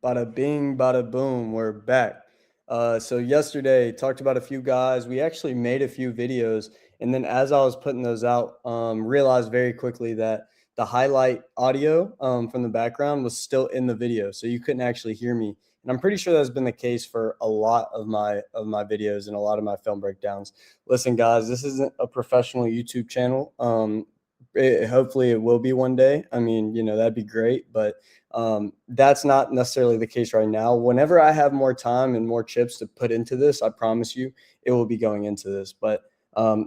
Bada bing, bada boom, we're back. So yesterday, talked about a few guys. We actually made a few videos, and then as I was putting those out, realized very quickly that the highlight audio from the background was still in the video, so you couldn't actually hear me. And I'm pretty sure that's been the case for a lot of my videos and a lot of my film breakdowns. Listen, guys, this isn't a professional YouTube channel. Hopefully, it will be one day. I mean, that'd be great, but that's not necessarily the case right now. Whenever I have more time and more chips to put into this, I promise you it will be going into this. But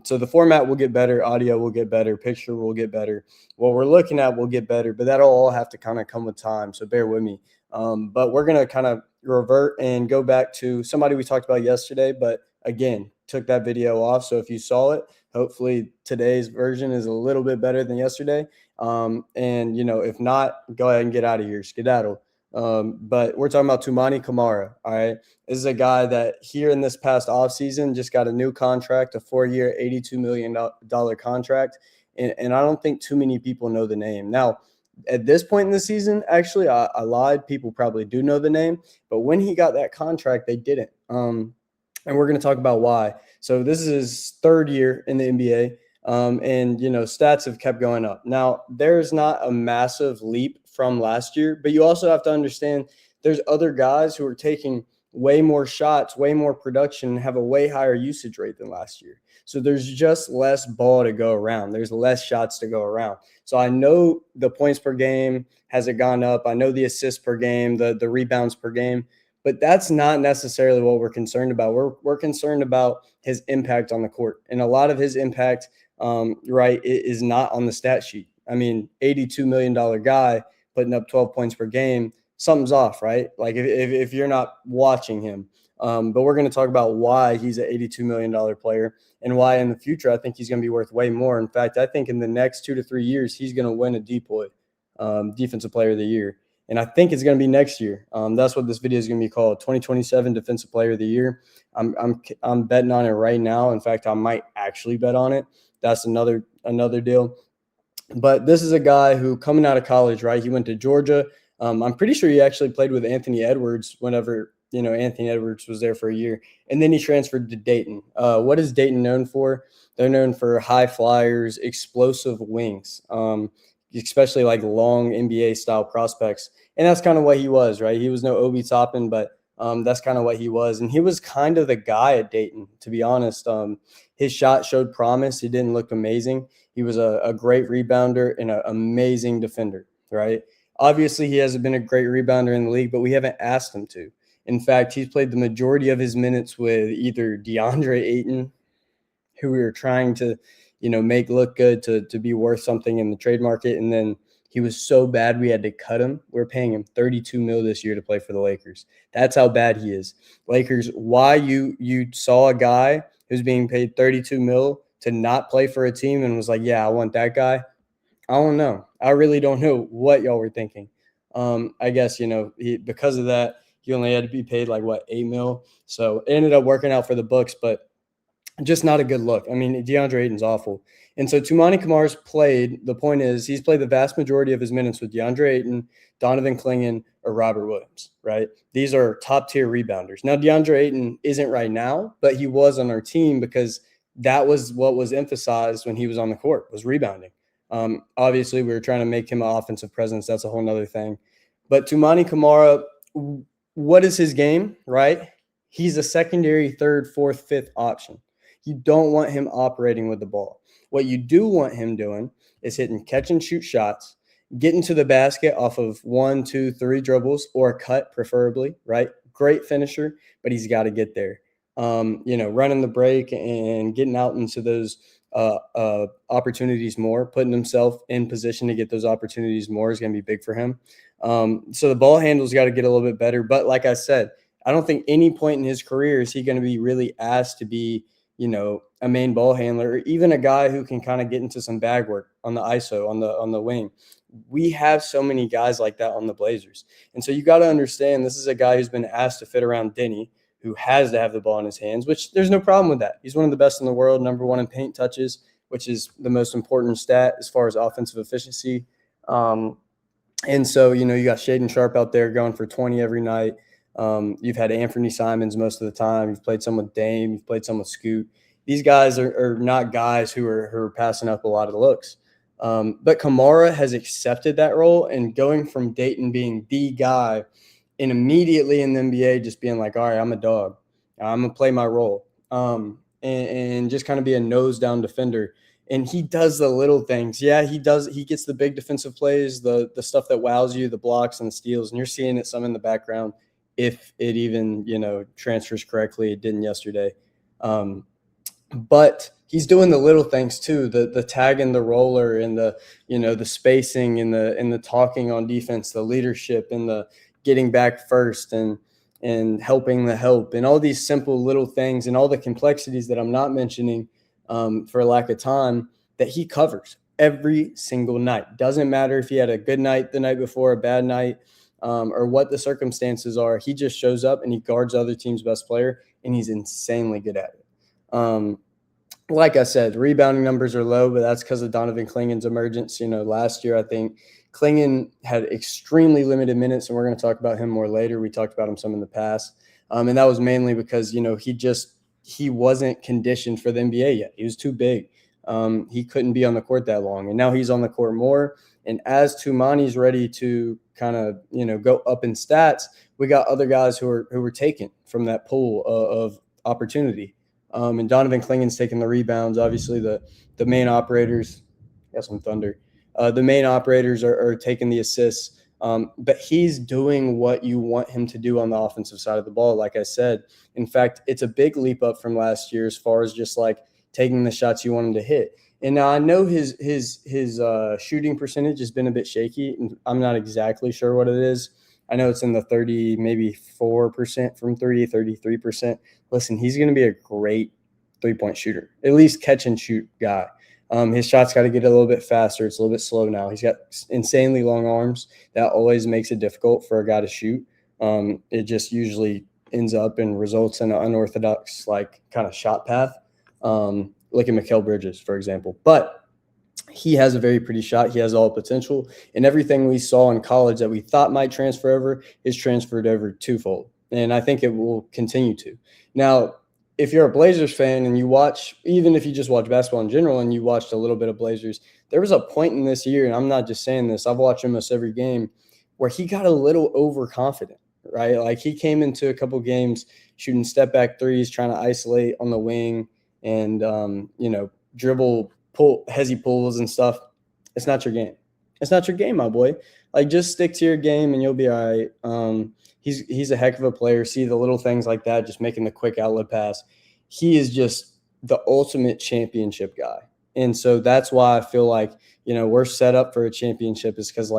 so the format will get better, audio will get better, picture will get better. What we're looking at will get better, but that'll all have to kind of come with time. So bear with me. But we're going to kind of revert and go back to somebody we talked about yesterday, but again, took that video off. So if you saw it, hopefully today's version is a little bit better than yesterday. And if not, go ahead and get out of here, skedaddle. But we're talking about Toumani Camara. All right. This is a guy that here in this past offseason just got a new contract, a 4-year, $82 million contract. And I don't think too many people know the name. Now, at this point in the season, actually, I lied. People probably do know the name. But when he got that contract, they didn't. And we're going to talk about why. So this is his third year in the NBA. And stats have kept going up. Now, there's not a massive leap from last year, but you also have to understand there's other guys who are taking way more shots, way more production, and have a way higher usage rate than last year. So there's just less ball to go around. There's less shots to go around. So I know the points per game hasn't gone up. I know the assists per game, the rebounds per game, but that's not necessarily what we're concerned about. We're concerned about his impact on the court, and a lot of his impact right, is not on the stat sheet. I mean, $82 million guy putting up 12 points per game, something's off, right? Like if you're not watching him. But we're going to talk about why he's an $82 million player and why in the future I think he's going to be worth way more. In fact, I think in the next 2 to 3 years, he's going to win a DPOY, Defensive Player of the Year. And I think it's going to be next year. That's what this video is going to be called, 2027 Defensive Player of the Year. I'm betting on it right now. In fact, I might actually bet on it. That's another deal. But this is a guy who coming out of college, right? He went to Georgia. I'm pretty sure he actually played with Anthony Edwards whenever, Anthony Edwards was there for a year. And then he transferred to Dayton. What is Dayton known for? They're known for high flyers, explosive wings, especially like long NBA style prospects. And that's kind of what he was, right? He was no Obi Toppin, but that's kind of what he was. And he was kind of the guy at Dayton, to be honest. His shot showed promise. He didn't look amazing. He was a great rebounder and an amazing defender, right? Obviously, he hasn't been a great rebounder in the league, but we haven't asked him to. In fact, he's played the majority of his minutes with either DeAndre Ayton, who we were trying to, make look good to be worth something in the trade market. And then he was so bad we had to cut him. We're paying him $32 million this year to play for the Lakers. That's how bad he is. Lakers, why you saw a guy who's being paid $32 million to not play for a team and was like, yeah, I want that guy. I don't know. I really don't know what y'all were thinking. I guess, because of that, he only had to be paid like $8 million. So it ended up working out for the books, but just not a good look. I mean, DeAndre Ayton's awful. And so Toumani Kamara's played. The point is he's played the vast majority of his minutes with DeAndre Ayton, Donovan Clingan, or Robert Williams, right? These are top-tier rebounders. Now, DeAndre Ayton isn't right now, but he was on our team because that was what was emphasized when he was on the court, was rebounding. Obviously, we were trying to make him an offensive presence. That's a whole nother thing. But Toumani Camara, what is his game, right? He's a secondary, third, fourth, fifth option. You don't want him operating with the ball. What you do want him doing is hitting catch and shoot shots, getting to the basket off of 1, 2, 3 dribbles or a cut, preferably, right? Great finisher, but he's got to get there. Running the break and getting out into those opportunities more, putting himself in position to get those opportunities more is going to be big for him. So the ball handle's got to get a little bit better. But like I said, I don't think any point in his career is he going to be really asked to be, a main ball handler, or even a guy who can kind of get into some bag work on the ISO, on the wing. We have so many guys like that on the Blazers. And so you got to understand this is a guy who's been asked to fit around Denny, who has to have the ball in his hands, which there's no problem with that. He's one of the best in the world, number 1 in paint touches, which is the most important stat as far as offensive efficiency. And so, you got Shaden Sharp out there going for 20 every night. You've had Anthony Simons most of the time. You've played some with Dame. You've played some with Scoot. These guys are not guys who are passing up a lot of the looks. But Camara has accepted that role and going from Dayton being the guy and immediately in the NBA just being like, all right, I'm a dog. I'm going to play my role and just kind of be a nose down defender. And he does the little things. Yeah, he does. He gets the big defensive plays, the stuff that wows you, the blocks and the steals, and you're seeing it some in the background. If it even transfers correctly, it didn't yesterday. But he's doing the little things too, the tag and the roller and the spacing and the talking on defense, the leadership and the getting back first and helping the help and all these simple little things and all the complexities that I'm not mentioning for lack of time that he covers every single night. Doesn't matter if he had a good night the night before, a bad night, or what the circumstances are. He just shows up and he guards other team's best player, and he's insanely good at it. Like I said, rebounding numbers are low, but that's because of Donovan Clingan's emergence. Last year, I think Clingan had extremely limited minutes, and we're going to talk about him more later. We talked about him some in the past. And that was mainly because, he wasn't conditioned for the NBA yet. He was too big. He couldn't be on the court that long. And now he's on the court more. And as Toumani's ready to kind of, go up in stats, we got other guys who were taken from that pool of opportunity. And Donovan Clingan's taking the rebounds. Obviously, the main operators, got some thunder. The main operators are taking the assists. But he's doing what you want him to do on the offensive side of the ball, like I said. In fact, it's a big leap up from last year as far as just like taking the shots you want him to hit. And now I know his shooting percentage has been a bit shaky. And I'm not exactly sure what it is. I know it's in the 30, maybe 4% from 30, 33%. Listen, he's going to be a great three-point shooter, at least catch and shoot guy. His shot's got to get a little bit faster. It's a little bit slow now. He's got insanely long arms. That always makes it difficult for a guy to shoot. It just usually ends up and results in an unorthodox, kind of shot path. Look at Mikal Bridges, for example. But he has a very pretty shot. He has all potential. And everything we saw in college that we thought might transfer over is transferred over twofold. And I think it will continue to. Now, if you're a Blazers fan and you watch, even if you just watch basketball in general and you watched a little bit of Blazers, there was a point in this year, and I'm not just saying this, I've watched almost every game, where he got a little overconfident, right? Like he came into a couple games shooting step back threes, trying to isolate on the wing and, dribble, hezzy pulls and stuff. It's not your game. It's not your game, my boy. Like just stick to your game and you'll be all right. He's a heck of a player. See the little things like that, just making the quick outlet pass. He is just the ultimate championship guy. And so that's why I feel like, we're set up for a championship is because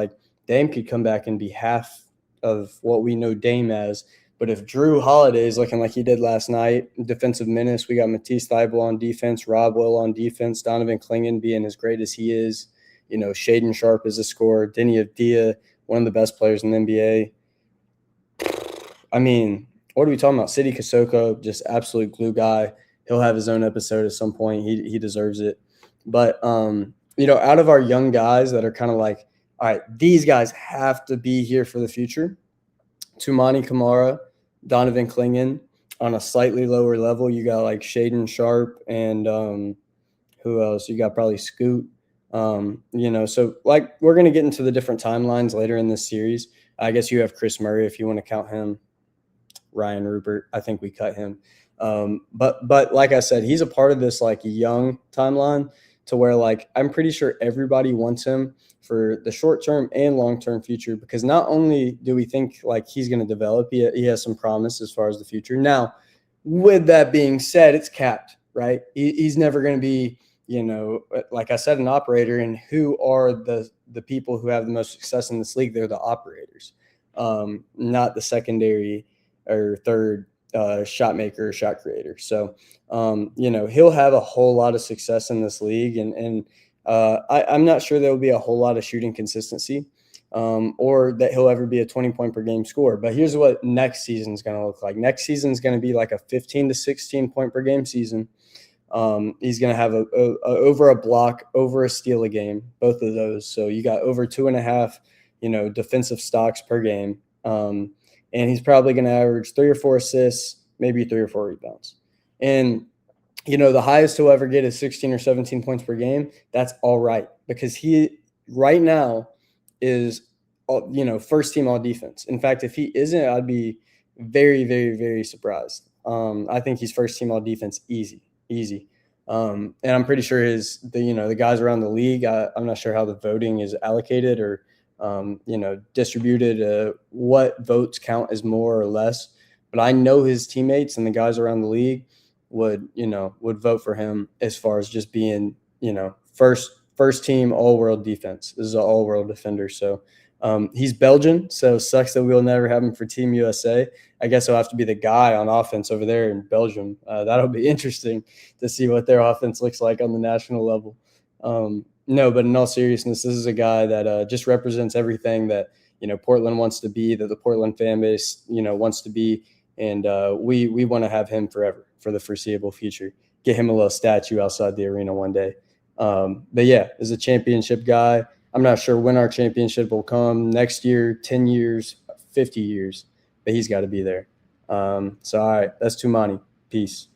Dame could come back and be half of what we know Dame as. But if Drew Holiday is looking like he did last night, defensive menace, we got Matisse Thybulle on defense, Rob Will on defense, Donovan Clingan being as great as he is, Shaden Sharp is a scorer, Denny Avdia, one of the best players in the NBA. I mean, what are we talking about? Sidi Kosoko, just absolute glue guy. He'll have his own episode at some point. He deserves it. But, out of our young guys that are kind of like, all right, these guys have to be here for the future. Toumani Camara, Donovan Clingan. On a slightly lower level, you got Shaden Sharp and who else? You got probably Scoot. So we're going to get into the different timelines later in this series. I guess you have Chris Murray if you want to count him. Ryan Rupert, I think we cut him. But like I said, he's a part of this young timeline to where I'm pretty sure everybody wants him for the short-term and long-term future because not only do we think he's going to develop, he has some promise as far as the future. Now, with that being said, it's capped, right? He's never going to be, like I said, an operator. And who are the people who have the most success in this league? They're the operators, not the secondary or third shot maker or shot creator. So, he'll have a whole lot of success in this league. And I'm not sure there will be a whole lot of shooting consistency or that he'll ever be a 20-point per game scorer. But here's what next season is going to look like. Next season is going to be like a 15 to 16 point per game season. He's going to have over a block, over a steal a game, both of those. So you got over 2.5 defensive stocks per game. And he's probably going to average 3 or 4 assists, maybe 3 or 4 rebounds. And the highest he'll ever get is 16 or 17 points per game. That's all right, because he right now is, first team all defense. In fact, if he isn't, I'd be very, very, very surprised. I think he's first team all defense easy, easy. And I'm pretty sure the guys around the league, I'm not sure how the voting is allocated or, distributed, what votes count as more or less. But I know his teammates and the guys around the league would vote for him as far as just being, first team all world defense. This is an all world defender. So he's Belgian, so sucks that we'll never have him for Team USA. I guess he'll have to be the guy on offense over there in Belgium. That'll be interesting to see what their offense looks like on the national level. No, but in all seriousness, this is a guy that just represents everything that Portland wants to be, that the Portland fan base wants to be, and we want to have him forever for the foreseeable future. Get him a little statue outside the arena one day. But yeah, as a championship guy, I'm not sure when our championship will come, next year, 10 years, 50 years, but he's got to be there. So, all right, that's Toumani. Peace.